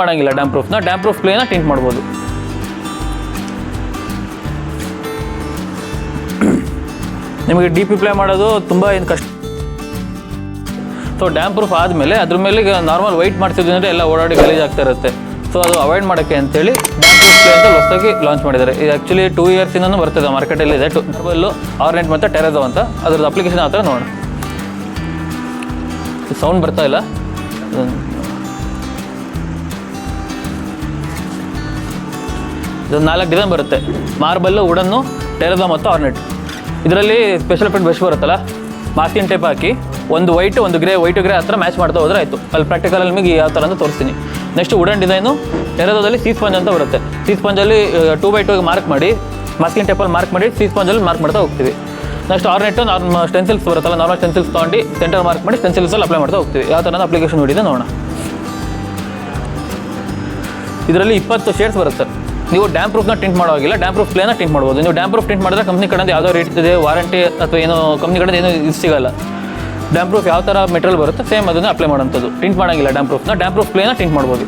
ಮಾಡಂಗಿಲ್ಲ dam proof ಪ್ಲೇನ tint ಮಾಡ್ಬೋದು. ನಿಮಗೆ ಡಿ ಪಿ ಪ್ಲೇ ಮಾಡೋದು ತುಂಬ ಏನು ಕಷ್ಟ. ಸೊ ಡ್ಯಾಮ್ ಪ್ರೂಫ್ ಆದಮೇಲೆ ಅದ್ರ ಮೇಲೆ ಈಗ ನಾರ್ಮಲ್ ವೈಟ್ ಮಾಡ್ತಿದ್ವಿ ಅಂದರೆ ಎಲ್ಲ ಓಡಾಡಿ ಗಲೀಜ್ ಆಗ್ತಾ ಇರುತ್ತೆ. ಸೊ ಅದು ಅವಾಯ್ಡ್ ಮಾಡೋಕ್ಕೆ ಅಂತೇಳಿ ಡ್ಯಾಮ್ ಪ್ರೂಫ್ ಪ್ಲೇ ಅಂತ ಹೊಸದಾಗಿ ಲಾಂಚ್ ಮಾಡಿದ್ದಾರೆ. ಇದು ಆ್ಯಕ್ಚುಲಿ 2 ಇಯರ್ಸಿಂದನೂ ಬರ್ತದೆ, ಮಾರ್ಕೆಟಲ್ಲಿ ಇದೆ. ಟರ್ಬಲ್ಲು, ಆರ್ನೆಟ್ ಮತ್ತು ಟೆರೆಜೋ ಅಂತ ಅದ್ರದ್ದು ಅಪ್ಲಿಕೇಶನ್ ಆ ಥರ ನೋಡೋಣ. ಸೌಂಡ್ ಬರ್ತಾ ಇಲ್ಲ. ಇದು 4 ಡಿಸೈನ್ ಬರುತ್ತೆ: ಮಾರ್ಬಲ್ಲು, ವುಡನ್ನು, ಟೆರೆಜೋ ಮತ್ತು ಆರ್ನೆಟ್. ಇದರಲ್ಲಿ ಸ್ಪೆಷಲ್ ಫಿಟ್ ಬ್ರಷ್ ಬರುತ್ತಲ್ಲ, ಮಾಸ್ಕಿನ್ ಟೇಪ್ ಹಾಕಿ ಒಂದು ವೈಟ್ ಒಂದು ಗ್ರೇ, ವೈಟು ಗ್ರೇ ಆ ಥರ ಮ್ಯಾಚ್ ಮಾಡ್ತಾ ಹೋದ್ರೆ ಆಯಿತು. ಅಲ್ಲಿ ಪ್ರಾಕ್ಟಿಕಲಲ್ಲಿ ನಿಮಗೆ ಯಾವ ಥರ ಅಂತ ತೋರಿಸ್ತೀನಿ. ನೆಕ್ಸ್ಟ್ ವುಡನ್ ಡಿಸೈನು ಟೆರೆಜೋದಲ್ಲಿ ಸಿ ಸ್ಪಂಜ್ ಅಂತ ಬರುತ್ತೆ. ಸಿ ಸ್ಪಂಜಲ್ಲಿ 2x2 ಮಾರ್ಕ್ ಮಾಡಿ, ಮಾಸ್ಕಿನ್ ಟೇಪಲ್ಲಿ ಮಾರ್ಕ್ ಮಾಡಿ ಸಿ ಸ್ಪಂಜಲ್ಲಿ ಮಾರ್ಕ್ ಮಾಡ್ತಾ ಹೋಗ್ತೀವಿ. ನೆಕ್ಸ್ಟ್ ಆರ್ನೆಟ್ಟು ಸ್ಟೆನ್ಸಿಲ್ಸ್ ಬರುತ್ತಲ್ಲ, ನಾರ್ಮಲ್ ಸ್ಟೆನ್ಸಿಲ್ಸ್ ತೊಗೊಂಡು ಸೆಂಟರ್ ಮಾರ್ಕ್ ಮಾಡಿ ಸ್ಟೆನ್ಸಿಲ್ಸಲ್ಲಿ ಅಪ್ಲೈ ಮಾಡ್ತಾ ಹೋಗ್ತೀವಿ. ಯಾವ ಥರ ಅಪ್ಲಿಕೇಶನ್ ನೋಡಿದೆ ನೋಡೋಣ. ಇದರಲ್ಲಿ 20 ಶೇಡ್ಸ್ ಬರುತ್ತೆ. ನೀವು ಡ್ಯಾಮ್ ಪ್ರೂಫ್ನ ಟಿಂಟ್ ಮಾಡೋವಾಗಿಲ್ಲ, ಡ್ಯಾಮ್ ಪ್ರೂಫ್ ಪ್ಲೇನ ಟಿಂಟ್ ಮಾಡ್ಬೋದು. ನೀವು ಡ್ಯಾಮ್ ಪ್ರೂಫ್ ಟಿಂಟ್ ಮಾಡಿದ್ರೆ ಕಂಪ್ನಿ ಕಡೆಯಿಂದ ಯಾವುದೋ ರೇಟ್ ಇದೆ, ವಾರಂಟಿ ಅಥವಾ ಏನೋ ಕಂಪ್ನಿ ಕಡೆಯಿಂದ ಏನೂ ಇದು ಸಿಗೋಲ್ಲ. ಡ್ಯಾಮ್ ಪ್ರೂಫ್ ಯಾವ ಥರ ಮೆಟೀರಿಯಲ್ ಬರುತ್ತೆ ಸೇಮ್ ಅದನ್ನು ಅಪ್ಲೈ ಮಾಡೋಂಥದ್ದು. ಟಿಂಟ್ ಮಾಡೋಂಗಿಲ್ಲ ಡ್ಯಾಮ್ ಪ್ರೂಫ್ ಪ್ಲೇನ ಟಿಂಟ್ ಮಾಡ್ಬೋದು.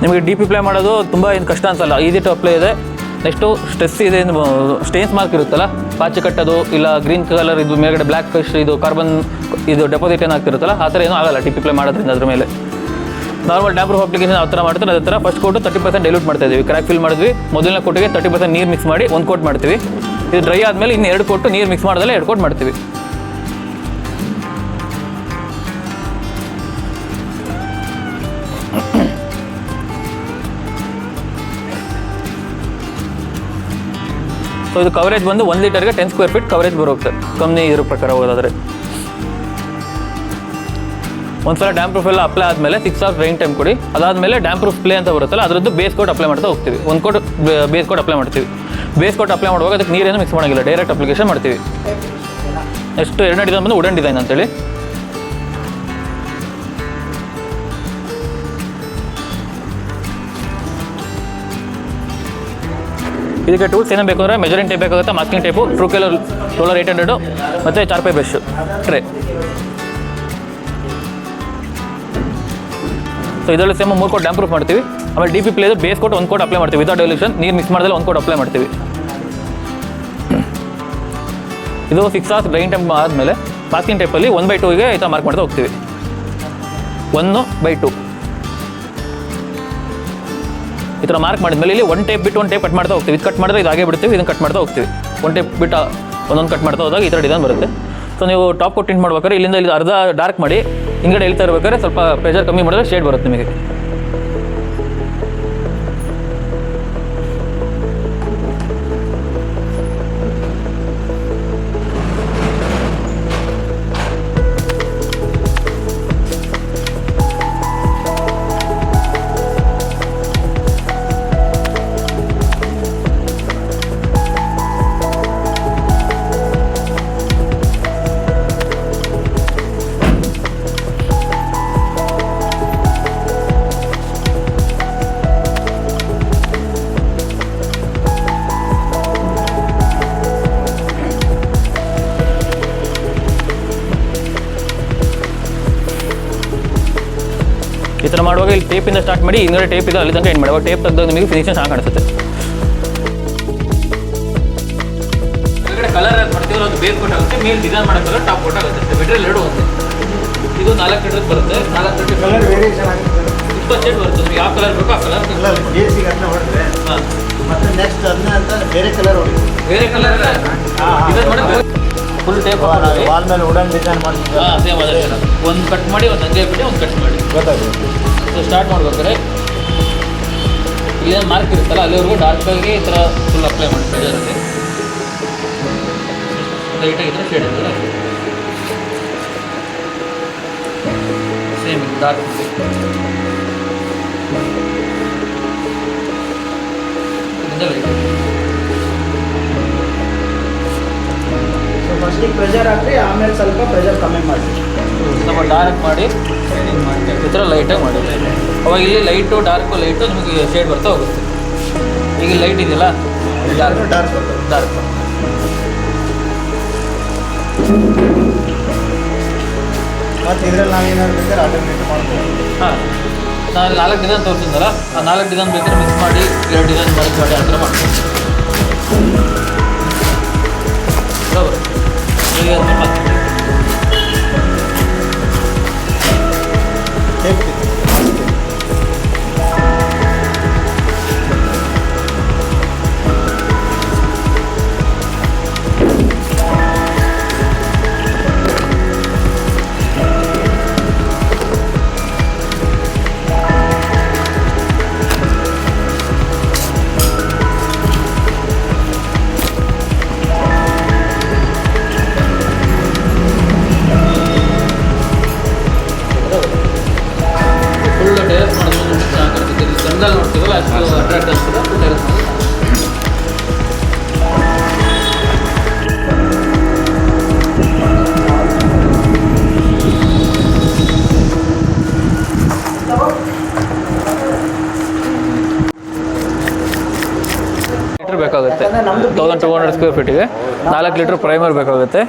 ನಿಮಗೆ ಡಿ ಪಿ ಪ್ಲೇ ಮಾಡೋದು ತುಂಬ ಏನು ಕಷ್ಟ ಅನ್ಸಲ್ಲ, ಈಸಿ ಟು ಅಪ್ಲೈ ಇದೆ. ನೆಕ್ಸ್ಟು ಸ್ಟ್ರೆಸ್ ಇದೆ, ಸ್ಟೇನ್ಸ್ ಮಾರ್ಕ್ ಇರುತ್ತಲ್ಲ, ಪಾಚಿ ಕಟ್ಟೋದು ಇಲ್ಲ ಗ್ರೀನ್ ಕಲರ್ ಇದು ಮೇಲ್ಗಡೆ ಬ್ಲ್ಯಾಕ್ ಫಿಶ್ ಇದು ಕಾರ್ಬನ್ ಇದು ಡೆಪಾಸಿಟ್ ಏನಾಗ್ತಿರುತ್ತಲ್ಲ ಆ ಥರ ಏನೂ ಆಗಲ್ಲ ಡಿ ಪಿ ಪ್ಲೇ ಮಾಡೋದ್ರಿಂದ. ಅದ್ರ ಮೇಲೆ ನಾರ್ಮಲ್ ಡ್ಯಾಮ್ ಪ್ರೂಫ್ ಅಪ್ಲಿಕೇಶನ್ ಯಾವ ಥರ ಮಾಡ್ತಾರೆ ಅದೇ ಥರ ಫಸ್ಟ್ ಕೋಟು 30% ಡೈಲ್ಯೂಟ್ ಮಾಡ್ತಾ ಇದ್ದೀವಿ. ಕ್ರ್ಯಾಕ್ ಫಿಲ್ ಮಾಡಿದ್ವಿ. ಮೊದಲನೇ ಕೋಟಿಗೆ 30% ನೀರು ಮಿಕ್ಸ್ ಮಾಡಿ 1 ಕೋಟ್ ಮಾಡ್ತೀವಿ. ಇದು ಡ್ರೈ ಆದಮೇಲೆ ಇನ್ನು 2 ಕೋಟು ನೀರು ಮಿಕ್ಸ್ ಮಾಡಿದ್ರೆ 2 ಕೋಟ್ ಮಾಡ್ತೀವಿ. ಸೊ ಇದು ಕವರೇಜ್ ಬಂದು 1 ಲೀಟರ್ಗೆ 10 ಸ್ಕ್ವೇರ್ ಫೀಟ್ ಕವರೇಜ್ ಬರುತ್ತೆ ಕಂಪ್ನಿ ಇದ್ರ ಪ್ರಕಾರ ಹೋಗೋದಾದರೆ. ಒಂದ್ಸಲ ಡ್ಯಾಮ್ ಪ್ರೂಫ್ ಎಲ್ಲ ಅಪ್ಲೈ ಆದಮೇಲೆ 6 hours ರೈನ್ ಟೈಮ್ ಕೊಡಿ. ಅದಾದಮೇಲೆ ಡ್ಯಾಮ್ ಪ್ರೂಫ್ ಪ್ಲೇ ಅಂತ ಬರುತ್ತಲ್ಲ ಅದರದ್ದು ಬೇಸ್ ಕೋಟ್ ಅಪ್ಲೈ ಮಾಡ್ತಾ ಹೋಗ್ತೀವಿ. 1 ಕೋಟ್ ಬೇಸ್ ಕೋಟ್ ಅಪ್ಲೈ ಮಾಡ್ತೀವಿ. ಬೇಸ್ ಕೋಟ್ ಅಪ್ಲೈ ಮಾಡುವಾಗ ಅದಕ್ಕೆ ನೀರೇನು ಮಿಕ್ಸ್ ಮಾಡೋಂಗಿಲ್ಲ, ಡೈರೆಕ್ಟ್ ಅಪ್ಲಿಕೇಶನ್ ಮಾಡ್ತೀವಿ. ನೆಕ್ಸ್ಟ್ 2ನೇ ಡಿಸೈನ್ ಬಂದು ವುಡನ್ ಡಿಸೈನ್ ಅಂತೇಳಿ. ಇದಕ್ಕೆ ಟೂಲ್ಸ್ ಏನೇನು ಬೇಕು ಅಂದರೆ ಮೆಜರಿಂಗ್ ಟೇಪ್ ಬೇಕಾಗುತ್ತೆ, masking tape, true colour roller 800 ಮತ್ತು ಚಾರ್ಪೈ ಬ್ರಷ್ ಟ್ರೇ. ಸೊ ಇದರಲ್ಲಿ ಸೇಮ್ 3 ಕೋಟ್ ಡ್ಯಾಮ್ ಪ್ರೂಫ್ ಮಾಡ್ತೀವಿ. ಆಮೇಲೆ ಡಿ ಪಿ ಪ್ಲೇದು ಬೇಸ್ ಕೋಟ್ 1 ಕೋಟ್ ಅಪ್ಲೈ ಮಾಡ್ತೀವಿ ವಿತೌಟ್ ಡೈಲ್ಯೂಷನ್. ನೀರು ಮಿಕ್ಸ್ ಮಾಡಿದ್ರೆ 1 ಕೋಟ್ ಅಪ್ಲೈ ಮಾಡ್ತೀವಿ. ಇದು 6 hours ರೈನ್ ಟೈಮ್ ಆದಮೇಲೆ ಮಾಸ್ಕಿಂಗ್ ಟೇಪಲ್ಲಿ 1/2ಗೆ ಈ ಥರ ಮಾರ್ಕ್ ಮಾಡ್ತಾ ಹೋಗ್ತೀವಿ. 1/2 ಈ ಥರ ಮಾರ್ಕ್ ಮಾಡಿದ್ಮೇಲೆ ಇಲ್ಲಿ 1 ಟೇಪ್ ಬಿಟ್ಟು 1 ಟೇಪ್ ಕಟ್ ಮಾಡ್ತಾ ಹೋಗ್ತೀವಿ. ಇದು ಕಟ್ ಮಾಡಿದ್ರೆ ಇದು ಹಾಗೆ ಬಿಡ್ತೀವಿ, ಇದನ್ನು ಕಟ್ ಮಾಡ್ತಾ ಹೋಗ್ತೀವಿ. 1 ಟೇಪ್ ಬಿಟ್ಟು ಒಂದೊಂದು ಕಟ್ ಮಾಡ್ತಾ ಹೋದಾಗ ಈ ಥರ ಡಿಸೈನ್ ಬರುತ್ತೆ. ಸೊ ನೀವು ಟಾಪ್ ಕೋಟ್ ಟಿಂಟ್ ಮಾಡ್ಬೇಕಾದ್ರೆ ಇಲ್ಲಿಂದ ಇಲ್ಲಿ ಅರ್ಧ ಡಾರ್ಕ್ ಮಾಡಿ ಹಿಂಗಡೆ ಹೇಳ್ತಾ ಇರ್ಬೇಕಾದ್ರೆ ಸ್ವಲ್ಪ ಪ್ರೆಷರ್ ಕಮ್ಮಿ ಮಾಡಿದ್ರೆ ಶೇಡ್ ಬರುತ್ತೆ ನಿಮಗೆ. ಈ ಥರ ಮಾಡುವಾಗ ಇಲ್ಲಿ ಟೇಪಿಂದ ಸ್ಟಾರ್ಟ್ ಮಾಡಿ ಹಿಂಗಡೆ ಟೇಪ್ ಇದೆ ಅಲ್ಲಿ ತನಕ ಎಂಡ್ ಮಾಡುವಾಗ ಟೇಪ್ ತೆಗೆದಾಗ ನಿಮಗೆ ಫಿನಿಶಿಂಗ್ ಚೆನ್ನಾಗಿ ಕಾಣಿಸುತ್ತೆ. ಕಲರ್ ಮಾಡ್ತೀವಿ ಒಂದು ಬೇಸ್ ಕೋಟ್ ಆಗುತ್ತೆ, ಮೇಲೆ ಡಿಸೈನ್ ಮಾಡೋಕ್ಕಾಗ ಟಾಪ್ ಕೋಟ್ ಆಗುತ್ತೆ. ಮೆಟೀರಿಯಲ್ 2 ಹೋಗುತ್ತೆ. ಇದು 4 ಲೀಟರ್ ಬರುತ್ತೆ. 4 ಲೀಟರ್ ಕಲರ್ ವೇರಿಯೇಷನ್ ಆಗುತ್ತೆ. 20 ಶೇಡ್ ಬರುತ್ತೆ. ನಿಮಗೆ ಯಾವ ಕಲರ್ ಬೇಕೋ ಆ ಕಲರ್ ಬೇಸಿಗೆ ಅದನ್ನ ಹೊಡೆದ್ರೆ ಮತ್ತೆ ನೆಕ್ಸ್ಟ್ ಅದನ್ನ ಅಂತ ಬೇರೆ ಕಲರ್ ಬೇರೆ ಕಲರ್ ಡಿಸೈನ್ ಮಾಡೋದು ಫುಲ್ ಟೇಪ್ ವಾಲ್ ಮೇಲೆ ವುಡನ್ ಡಿಸೈನ್ ಮಾಡಿ ಸೇಮ್ ಅದೇ ಥರ ಒಂದು ಕಟ್ ಮಾಡಿ ಒಂದು ಹಂಗೆ ಬಿಟ್ಟು ಒಂದು ಕಟ್ ಮಾಡಿ ಗೊತ್ತಾಗುತ್ತೆ. ಸೊ ಸ್ಟಾರ್ಟ್ ಮಾಡ್ಬೇಕಾದ್ರೆ ಇಲ್ಲೇನು ಮಾರ್ಕ್ ಇರುತ್ತಲ್ಲ ಅಲ್ಲಿವರೆಗೂ ಡಾರ್ಕಾಗಿ ಈ ಥರ ಫುಲ್ ಅಪ್ಲೈ ಮಾಡಿ ಪ್ರೆಷರಲ್ಲಿ ಲೈಟಾಗಿ ಈ ಥರ ಶೇಡ್ ಇರ್ತದೆ. ಸೇಮ್ ಡಾರ್ಕ್ ಇದರಿಂದ ಲೈಟ್ ಫಸ್ಟಿಗೆ ಪ್ರೆಷರ್ ಹಾಕಿ ಆಮೇಲೆ ಸ್ವಲ್ಪ ಪ್ರೆಷರ್ ಕಮ್ಮಿ ಮಾಡಿ ಸ್ವಲ್ಪ ಡಾರ್ಕ್ ಮಾಡಿ ಈ ಥರ ಲೈಟಾಗಿ ಮಾಡಿ. ಅವಾಗ ಇಲ್ಲಿ ಲೈಟು ಡಾರ್ಕು ಲೈಟು ನಿಮಗೆ ಶೇಡ್ ಬರ್ತಾ ಹೋಗುತ್ತೆ. ಈಗ ಲೈಟ್ ಇದೆಯಲ್ಲ ಡಾರ್ಕ್ ಡಾರ್ಕ್ ಡಾರ್ಕ್ ಮತ್ತು ಇದ್ರಲ್ಲಿ ನಾವೇನಾದ್ರು ಬೇಕಾದ್ರೆ ಆಲ್ಟರ್ನೇಟ್ ಮಾಡ್ಬೋದು. ಹಾಂ, ನಾನು 4 ಡಿಸೈನ್ ತೋರಿಸಿದ್ನಲ್ಲ, ಆ 4 ಡಿಸೈನ್ ಬೇಕಾದ್ರೆ ಮಿಕ್ಸ್ ಮಾಡಿ 2 ಡಿಸೈನ್ ಮರ್ಜ್ ಮಾಡಿ ಆ ಥರ ಮಾಡ್ಬೋದು. ಬರೋಬರ್ ಈಗ ಮತ್ತೆ ಸೇಫ್ಟಿ ಫುಲ್ ಟೆರೆಸ್ ಮಾಡೋದು ಚೆನ್ನಾಗಿರ್ತೈತೆ. ಇಲ್ಲಿ ಜನರಲ್ ನೋಡ್ತೀವಲ್ಲ ಅಷ್ಟು ಅಟ್ರಾಕ್ಟ್ ಅನ್ಸುತ್ತೆ ಫುಲ್ ಟೆರೆಸ್ ಮಾಡೋದು. ಲೀಟ್ರ್ ಬೇಕಾಗುತ್ತೆ. 1200 ಸ್ಕ್ವೇರ್ ಫೀಟಿಗೆ 4 ಲೀಟ್ರ್ ಪ್ರೈಮರ್ ಬೇಕಾಗುತ್ತೆ.